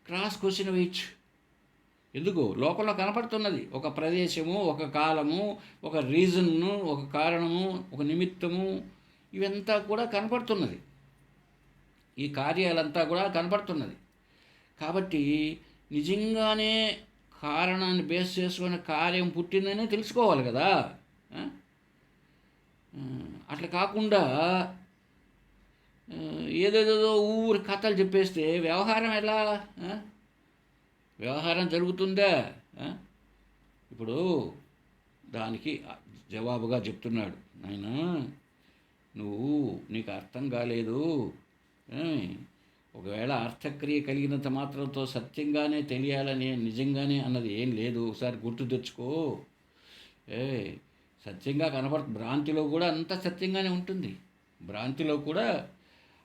క్రాస్ క్వశ్చన్ వేయచ్చు. ఎందుకు? లోకంలో కనపడుతున్నది ఒక ప్రదేశము, ఒక కాలము, ఒక రీజన్ను, ఒక కారణము, ఒక నిమిత్తము, ఇవంతా కూడా కనపడుతున్నది. ఈ కార్యాలంతా కూడా కనపడుతున్నది. కాబట్టి నిజంగానే కారణాన్ని బేస్ చేసుకుని కార్యం పుట్టిందనే తెలుసుకోవాలి కదా. అట్లా కాకుండా ఏదేదో ఊరి కథలు చెప్పేస్తే వ్యవహారం ఎలా? వ్యవహారం జరుగుతుందా? ఇప్పుడు దానికి జవాబుగా చెప్తున్నాడు, నాయనా నీకు అర్థం కాలేదు. ఒకవేళ అర్థక్రియ కలిగినంత మాత్రంతో సత్యంగానే తెలియాలని నిజంగానే అన్నది ఏం లేదు. ఒకసారి గుర్తు తెచ్చుకో. సత్యంగా భ్రాంతిలో కూడా అంత సత్యంగానే ఉంటుంది. భ్రాంతిలో కూడా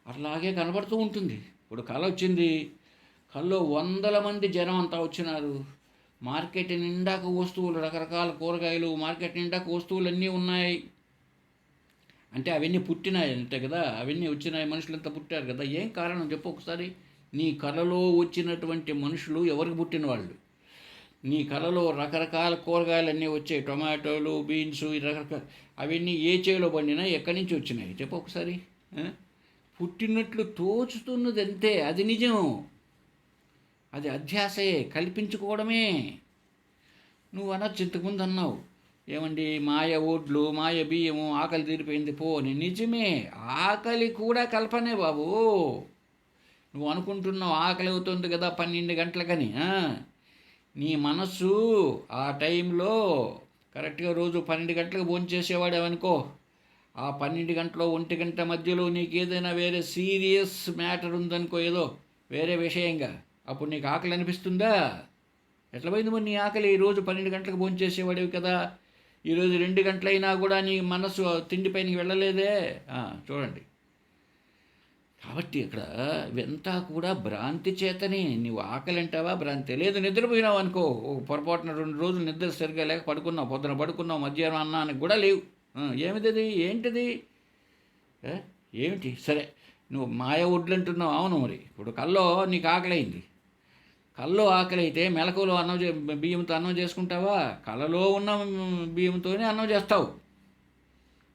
అట్లాగే కనబడుతూ ఉంటుంది. ఇప్పుడు కళ వచ్చింది, కళ్ళలో 100 మంది జనం అంతా వచ్చినారు. మార్కెట్ నిండాక వస్తువులు, రకరకాల కూరగాయలు, మార్కెట్ నిండాక వస్తువులు అన్నీ ఉన్నాయి. అంటే అవన్నీ పుట్టినాయి అంతే కదా, అవన్నీ వచ్చినాయి, మనుషులంతా పుట్టారు కదా. ఏం కారణం చెప్పు ఒకసారి? నీ కళలో వచ్చినటువంటి మనుషులు ఎవరికి పుట్టిన వాళ్ళు? నీ కళలో రకరకాల కూరగాయలు అన్నీ వచ్చాయి, టొమాటోలు, బీన్స్, రకరకాల, అవన్నీ ఏ చేలో పండినా ఎక్కడి నుంచి వచ్చినాయి చెప్పు ఒకసారి? ఆ? పుట్టినట్లు తోచుతున్నది అంతే, అది నిజం. అది అధ్యాసే, కల్పించుకోవడమే. నువ్వు అనొచ్చు, ఇంతకుముందు అన్నావు ఏమండి, మాయ ఓట్లు, మాయ బియ్యము, ఆకలి తీరిపోయింది పో అని. నిజమే, ఆకలి కూడా కల్పనే బాబు. నువ్వు అనుకుంటున్నావు ఆకలి అవుతుంది కదా 12 గంటలకని. నీ మనస్సు ఆ టైంలో కరెక్ట్గా రోజు 12 గంటలకు భోంచేసేవాడేవనుకో, ఆ 12 గంటలో 1 గంట మధ్యలో నీకు ఏదైనా వేరే సీరియస్ మ్యాటర్ ఉందనుకో, ఏదో వేరే విషయంగా, అప్పుడు నీకు ఆకలి అనిపిస్తుందా? ఎట్లా పోయింది మరి నీ ఆకలి? ఈరోజు 12 గంటలకు భోంచేసేవాడివి కదా, ఈరోజు 2 గంటలైనా కూడా నీ మనసు తిండిపైనకి వెళ్ళలేదే. చూడండి. కాబట్టి ఇక్కడ ఇవంతా కూడా భ్రాంతి చేతనే. నువ్వు ఆకలి అంటావా, భ్రాంతి. లేదు, నిద్రపోయినావు అనుకో, పొరపాటున 2 రోజులు నిద్ర సరిగ్గా లేక పడుకున్నావు, పొద్దున పడుకున్నావు, మధ్యాహ్నం అన్నానికి కూడా లేవు. ఏమిటది, ఏంటిది? ఏమిటి? సరే, నువ్వు మాయ వడ్లు అంటున్నావు, అవును. మరి ఇప్పుడు కల్లో నీకు ఆకలి అయింది, కల్లో ఆకలి అయితే మెలకువలో బియ్యంతో అన్నం చేసుకుంటావా? కలలో ఉన్న బియ్యంతోనే అన్నం చేస్తావు.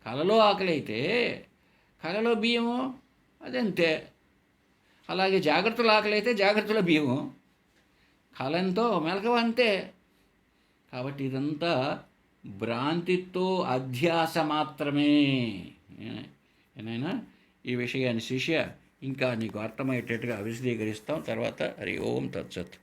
కలలో ఆకలి అయితే కలలో బియ్యము అదంతే. అలాగే జాగ్రత్తలో ఆకలి అయితే జాగ్రత్తలో బియ్యము, కలంతో మెలకువ అంతే. కాబట్టి ఇదంతా భ్రాంతితో అధ్యాస మాత్రమే. ఏనైనా ఈ విషయాన్ని శిష్య ఇంకా నీకు అర్థమయ్యేటట్టుగా విశదీకరిస్తాం తర్వాత. హరి ఓం తత్సత్.